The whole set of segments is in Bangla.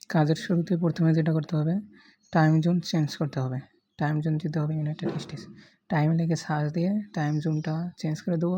কাজের শুরুতে প্রথমে যেটা করতে হবে, টাইম জোন চেঞ্জ করতে হবে। টাইম জোন দিতে হবে ইউনাইটেড স্টেটস। টাইম লিখে সার্চ দিয়ে টাইম জোনটা চেঞ্জ করে দেবো।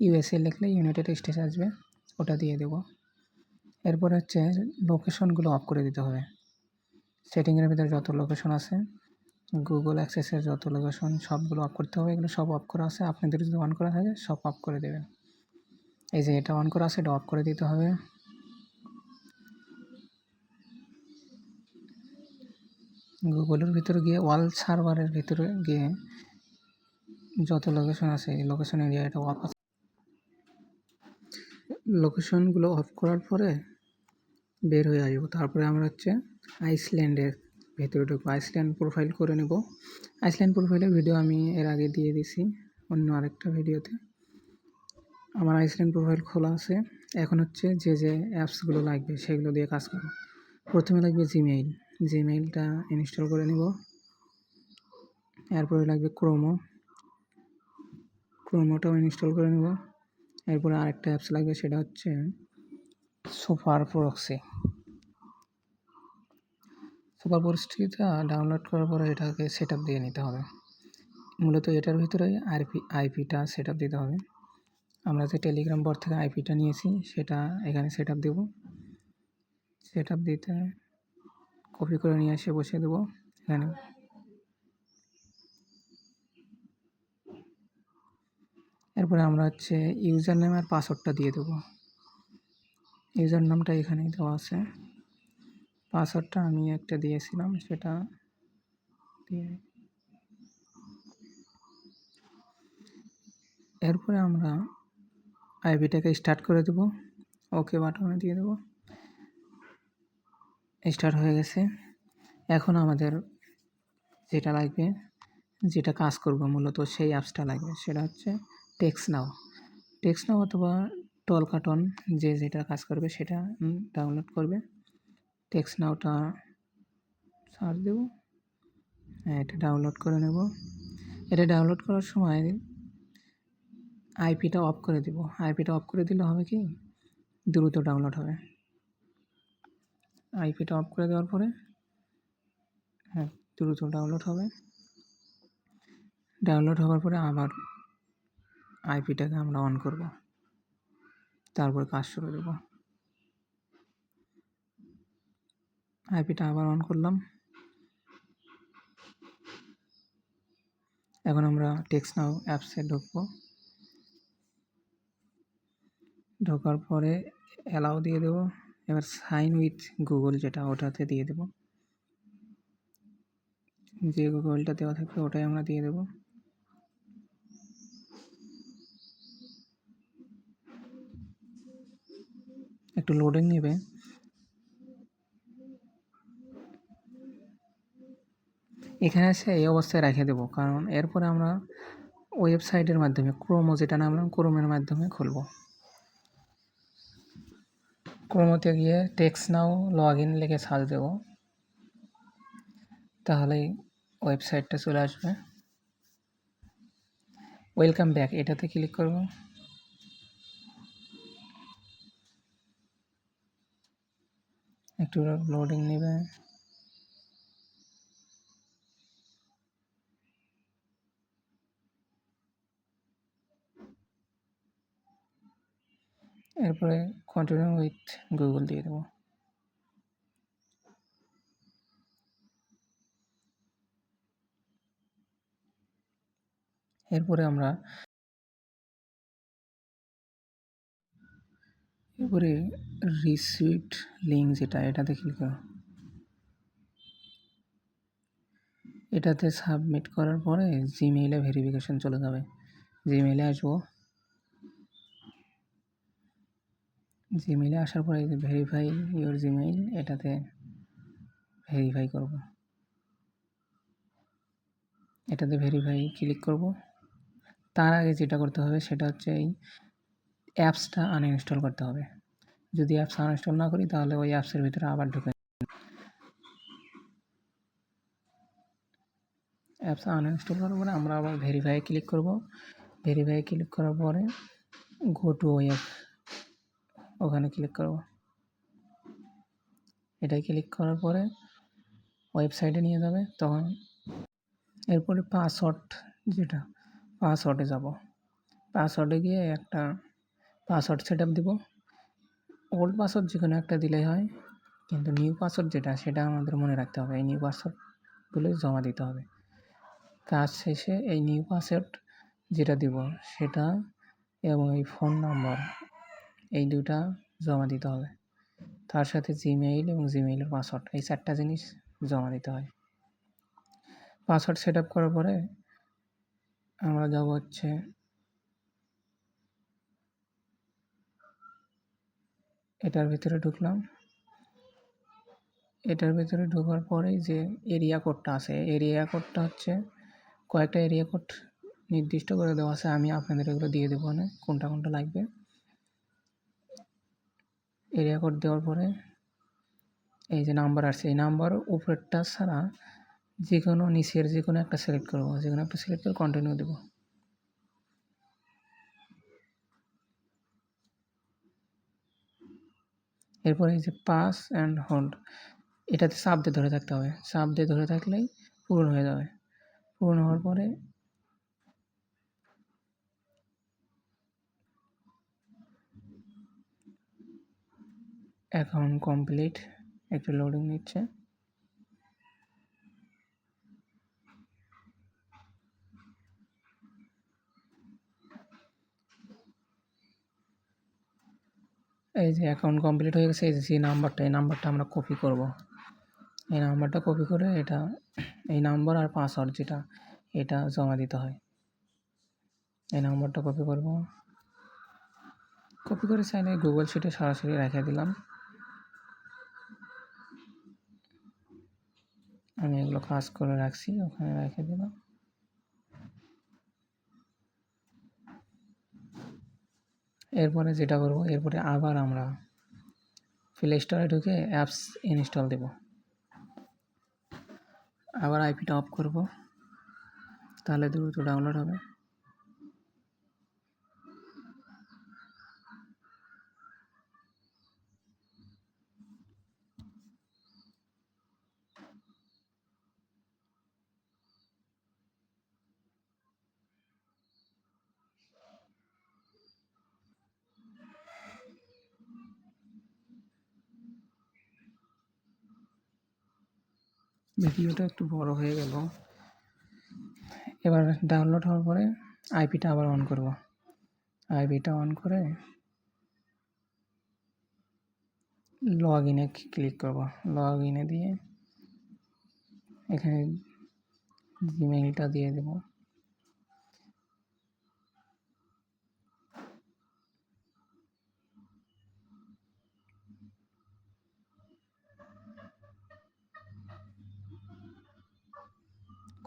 ইউএসএ লিখলে ইউনাইটেড স্টেটস আসবে, ওটা দিয়ে দেবো। এরপর হচ্ছে লোকেশনগুলো অফ করে দিতে হবে। সেটিংয়ের ভিতরে যত লোকেশন আছে, গুগল অ্যাক্সেসের যত লোকেশন সবগুলো অফ করতে হবে। এগুলো সব অফ করা আছে, আপনাদের যদি অন করা থাকে সব অফ করে দেবেন। এই যে এটা অন করা আছে, এটা অফ করে দিতে হবে। গুগলের ভিতরে গিয়ে ওয়াল সার্ভারের ভিতরে গিয়ে যত লোকেশন আছে এই লোকেশন এরিয়া এটা অফ আছে। লোকেশনগুলো অফ করার পরে বের হয়ে আসবো। তারপরে আমরা হচ্ছে আইসল্যান্ডের ভেতরে ঢুকবো। আইসল্যান্ড প্রোফাইল করে নেব। আইসল্যান্ড প্রোফাইলের ভিডিও আমি এর আগে দিয়ে দিছি অন্য আরেকটা ভিডিওতে। আমার আইসল্যান্ড প্রোফাইল খোলা আছে। এখন হচ্ছে যে যে অ্যাপসগুলো লাগবে সেগুলো দিয়ে কাজ করব। প্রথমে লাগবে জিমেইল। জিমেইলটা ইনস্টল করে নেব। এরপরে লাগবে ক্রোমোটাও ইনস্টল করে নেব। এরপরে আরেকটা অ্যাপস লাগবে, সেটা হচ্ছে সুপার প্রক্সি। সুপার প্রক্সিটা ডাউনলোড করার পরে এটাকে সেট আপ দিয়ে নিতে হবে। মূলত এটার ভিতরে আইপিটা সেট আপ দিতে হবে। আমরা যে টেলিগ্রাম বট থেকে আইপিটা নিয়েছি সেটা এখানে সেট আপ দেবো। সেট আপ দিতে কপি করে নিয়ে এসে বসিয়ে দেবো এখানে। এরপরে আমরা হচ্ছে ইউজার নেম আর পাসওয়ার্ডটা দিয়ে দেবো। ইউজার নামটা এখানেই দেওয়া আছে, পাসওয়ার্ডটা আমি একটা দিয়েছিলাম সেটা দিয়ে। এরপরে আমরা আইপিটাকে স্টার্ট করে দেবো, ওকে বাটনে দিয়ে দেবো। স্টার্ট হয়ে গেছে। এখন আমাদের যেটা লাগবে, যেটা কাজ করব মূলত সেই অ্যাপসটা লাগবে, সেটা হচ্ছে টেক্সট নাও অথবা টলকাটন, যে যেটা কাজ করবে সেটা ডাউনলোড করবে। টেক্সট নাওটা সার্চ দেব, হ্যাঁ এটা ডাউনলোড করে নেব। এটা ডাউনলোড করার সময় আইপিটা অফ করে দেব। আইপিটা অফ করে দিলে হবে কি, দ্রুত ডাউনলোড হবে। আইপিটা অফ করে দেওয়ার পরে হ্যাঁ দ্রুত ডাউনলোড হবে। ডাউনলোড হওয়ার পরে আবার আইপিটাকে আমরা অন করব, তারপর কাজ শুরু দেব। আইপিটা আবার অন করলাম। এখন আমরা টেক্সট নাও অ্যাপসে ঢুকবো। ঢোকার পরে অ্যালাউ দিয়ে দেব। এবার সাইন উইথ গুগল যেটা, ওটাতে দিয়ে দেব। যে গুগলটা দেওয়া থাকবে ওটাই আমরা দিয়ে দেব। একটু লোডিং নেবে। এখানে এসে এই অবস্থায় রেখে দেবো, কারণ এরপরে আমরা ওয়েবসাইটের মাধ্যমে ক্রোমো যেটা নামলাম ক্রোমের মাধ্যমে খুলব। ক্রোমোতে গিয়ে টেক্সট নাও লগ ইন লিখে সার্চ দেবো, তাহলেই ওয়েবসাইটটা চলে আসবে। ওয়েলকাম ব্যাক এটাতে ক্লিক করব। একটু লোডিং নেবে। এরপরে কন্টিনিউ উইথ গুগল দিয়ে দেবো। এরপরে আমরা রিসিভড লিঙ্ক যেটা, এটাতে ক্লিক করব। এটাতে সাবমিট করার পরে জিমেইলে ভেরিফিকেশন চলে যাবে। জিমেইলে আসবো। জিমেইলে আসার পরে ভেরিফাই ইওর জিমেইল, এটাতে ভেরিফাই করব। এটাতে ভেরিফাই ক্লিক করব। তার আগে যেটা করতে হবে সেটা হচ্ছে এই অ্যাপসটা আনইনস্টল করতে হবে। যদি অ্যাপস আনইনস্টল না করি তাহলে ওই অ্যাপসের ভিতরে আবার ঢুকে। অ্যাপস আনইনস্টল করার পরে আমরা আবার ভেরিফাই ক্লিক করব। ভেরিফাই ক্লিক করার পরে গো টু ওয়েব, ওখানে ক্লিক করব। এটাই ক্লিক করার পরে ওয়েবসাইটে নিয়ে যাবে। তখন এরপরে যেটা পাসওয়ার্ডে যাব। পাসওয়ার্ডে গিয়ে একটা পাসওয়ার্ড সেট আপ দেবো। ওল্ড পাসওয়ার্ড যে কোনো একটা দিলেই হয়, কিন্তু নিউ পাসওয়ার্ড যেটা সেটা আমাদের মনে রাখতে হবে। এই নিউ পাসওয়ার্ডগুলো জমা দিতে হবে। কাজ শেষে এই নিউ পাসওয়ার্ড যেটা দিব সেটা এবং এই ফোন নাম্বার এই দুটা জমা দিতে হবে। তার সাথে জিমেইল এবং জিমেইলের পাসওয়ার্ড এই 4টা জিনিস জমা দিতে হয়। পাসওয়ার্ড সেট আপ করার পরে আমরা যাব হচ্ছে এটার ভিতরে ঢুকলাম। এটার ভিতরে ঢোকার পরেই যে এরিয়া কোডটা আছে, এরিয়া কোডটা হচ্ছে কয়েকটা এরিয়া কোড নির্দিষ্ট করে দেওয়া আছে। আমি আপনাদের এগুলো দিয়ে দেবো না কোনটা কোনটা লাগবে। এরিয়া কোড দেওয়ার পরে এই যে নাম্বার আসছে, এই নাম্বার উপরেরটা ছাড়া যে কোনো নিচের যে কোনো একটা সিলেক্ট করবো, যে কোনো একটা সিলেক্ট করে কন্টিনিউ দেবো। এরপরে এই যে পাস অ্যান্ড হোল্ড এটাতে চাপ দিয়ে ধরে থাকতে হবে। চাপ দিয়ে ধরে থাকলেই পূরণ হয়ে যাবে। পূরণ হওয়ার পরে অ্যাকাউন্ট কমপ্লিট, একটু লোডিং নিচ্ছে। এই যে অ্যাকাউন্ট কমপ্লিট হয়ে গেছে। এই যে নাম্বারটা, এই নাম্বারটা আমরা কপি করব। এই নাম্বারটা কপি করে এই নাম্বার আর পাসওয়ার্ড যেটা এটা জমা দিতে হয়। এই নাম্বারটা কপি করব। কপি করে চাইলে গুগল শিটে সরাসরি রেখে দিলাম। আমি এগুলো কাজ করে রাখছি, ওখানে রেখে দিলাম। এরপরে যেটা করব, এরপরে আবার আমরা প্লে স্টোরে ঢুকে অ্যাপস ইনস্টল দেব। আবার আইপিটা অফ করব, তাহলে দ্রুত ডাউনলোড হবে। ভিডিওটা একটু বড় হয়ে গেল। এবার ডাউনলোড হওয়ার পরে আইপিটা আবার অন করব। আইপিটা অন করে লগ ইনে ক্লিক করব। লগ ইনে দিয়ে এখানে জিমেইলটা দিয়ে দেব।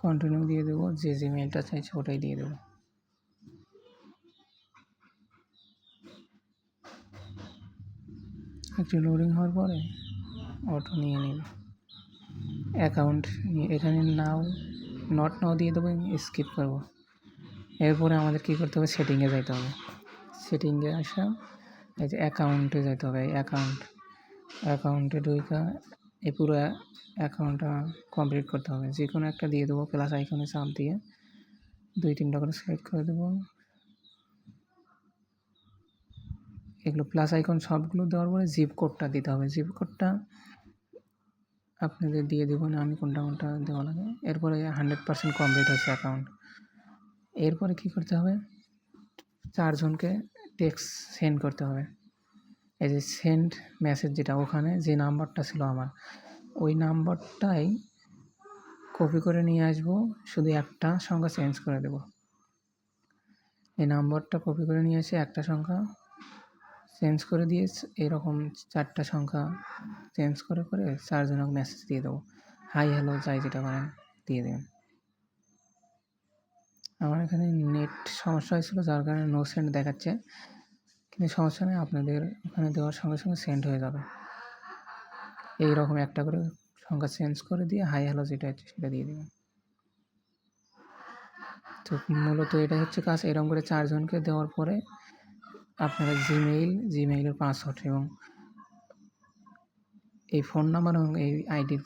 কন্টিনিউ দিয়ে দেব, যে জিমেইলটা চাইছে ওটাই দিয়ে দেব। একটু লোডিং হওয়ার পরে অটো নিয়ে নেবে। অ্যাকাউন্ট এখানে নট নাও দিয়ে দেবো, স্কিপ করব। এরপরে আমাদের কী করতে হবে, সেটিংয়ে যাইতে হবে। সেটিংয়ে আসা এই যে অ্যাকাউন্টে যাইতে হবে। অ্যাকাউন্টে ঢুকে এই পুরো অ্যাকাউন্টটা কমপ্লিট করতে হবে। যে কোনো একটা দিয়ে দেবো, প্লাস আইকনে চাপ দিয়ে 2-3টা করে সিলেক্ট করে দেবো। এগুলো প্লাস আইকন সবগুলো দেওয়ার পরে জিপ কোডটা দিতে হবে। জিপ কোডটা আপনাদের দিয়ে দেবো না, আমি কোনটা দেওয়া লাগে। এরপরে 100% কমপ্লিট হচ্ছে অ্যাকাউন্ট। এরপরে কী করতে হবে, 4 জনকে টেক্সট সেন্ড করতে হবে। এই যে সেন্ড মেসেজ যেটা, ওখানে যে নাম্বারটা ছিল আমার, ওই নাম্বারটাই কপি করে নিয়ে আসবো, শুধু একটা সংখ্যা চেঞ্জ করে দেব। এই নাম্বারটা কপি করে নিয়ে এসে একটা সংখ্যা চেঞ্জ করে দিয়ে এরকম 4টা সংখ্যা চেঞ্জ করে 4 জনকে মেসেজ দিয়ে দেবো। হাই হ্যালো যাই যেটা করেন দিয়ে দেবেন। আমার এখানে নেট সমস্যা হয়েছিল, যার কারণে নো সেন্ড দেখাচ্ছে, কিন্তু সমস্যা নেই, আপনাদের ওখানে দেওয়ার সঙ্গে সঙ্গে সেন্ড হয়ে যাবে। এইরকম একটা করে সংখ্যা চেঞ্জ করে দিয়ে হাই হ্যালো যেটা হচ্ছে সেটা দিয়ে দেবেন। তো মূলত এটাই হচ্ছে কাজ। এরকম করে 4 জনকে দেওয়ার পরে আপনারা জিমেইলের পাসওয়ার্ড এবং এই ফোন নাম্বার এবং এই আইডির